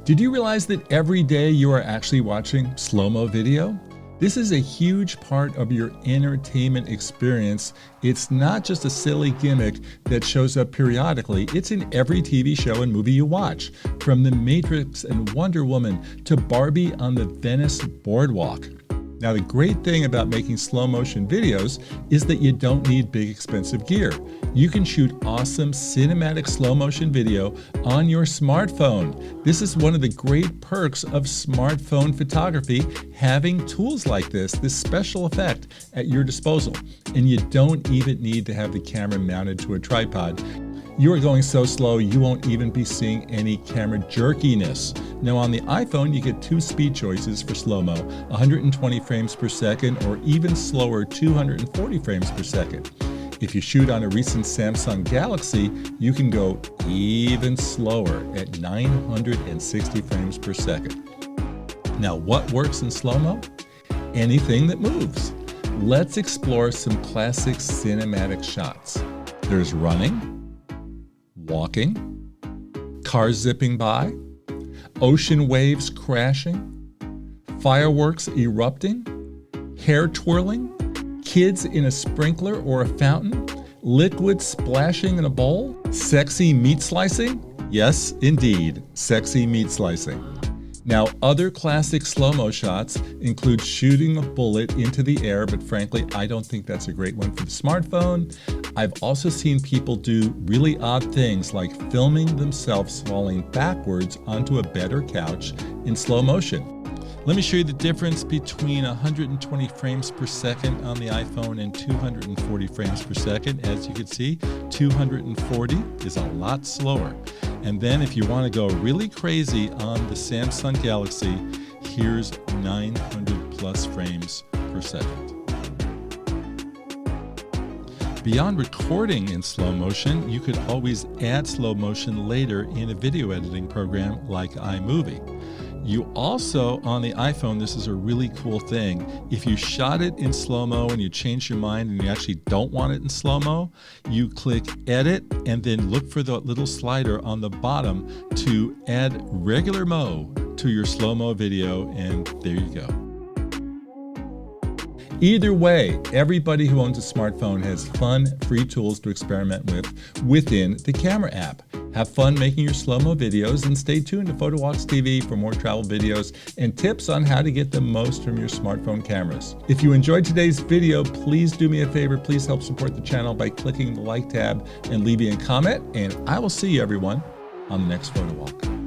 Did you realize that every day you are actually watching slow-mo video? This is a huge part of your entertainment experience. It's not just a silly gimmick that shows up periodically. It's in every TV show and movie you watch, from The Matrix and Wonder Woman to Barbie on the Venice boardwalk. Now, the great thing about making slow motion videos is that you don't need big expensive gear. You can shoot awesome cinematic slow motion video on your smartphone. This is one of the great perks of smartphone photography, having tools like this special effect at your disposal. And you don't even need to have the camera mounted to a tripod. You are going so slow you won't even be seeing any camera jerkiness. Now on the iPhone you get two speed choices for slow-mo, 120 frames per second or even slower 240 frames per second. If you shoot on a recent Samsung Galaxy, you can go even slower at 960 frames per second. Now what works in slow-mo? Anything that moves. Let's explore some classic cinematic shots. There's running, walking, cars zipping by, ocean waves crashing, fireworks erupting, hair twirling, kids in a sprinkler or a fountain, liquid splashing in a bowl, sexy meat slicing? Yes, indeed, sexy meat slicing. Now, other classic slow-mo shots include shooting a bullet into the air, but frankly, I don't think that's a great one for the smartphone. I've also seen people do really odd things like filming themselves falling backwards onto a bed or couch in slow motion. Let me show you the difference between 120 frames per second on the iPhone and 240 frames per second. As you can see, 240 is a lot slower. And then if you want to go really crazy on the Samsung Galaxy, here's 900 plus frames per second. Beyond recording in slow motion, you could always add slow motion later in a video editing program like iMovie. You also, on the iPhone, this is a really cool thing. If you shot it in slow-mo and you change your mind and you actually don't want it in slow-mo, you click Edit and then look for the little slider on the bottom to add regular mo to your slow-mo video, and there you go. Either way, everybody who owns a smartphone has fun, free tools to experiment with within the camera app. Have fun making your slow-mo videos and stay tuned to PhotowalksTV for more travel videos and tips on how to get the most from your smartphone cameras. If you enjoyed today's video, please do me a favor. Please help support the channel by clicking the like tab and leaving a comment. And I will see you everyone on the next Photo Walk.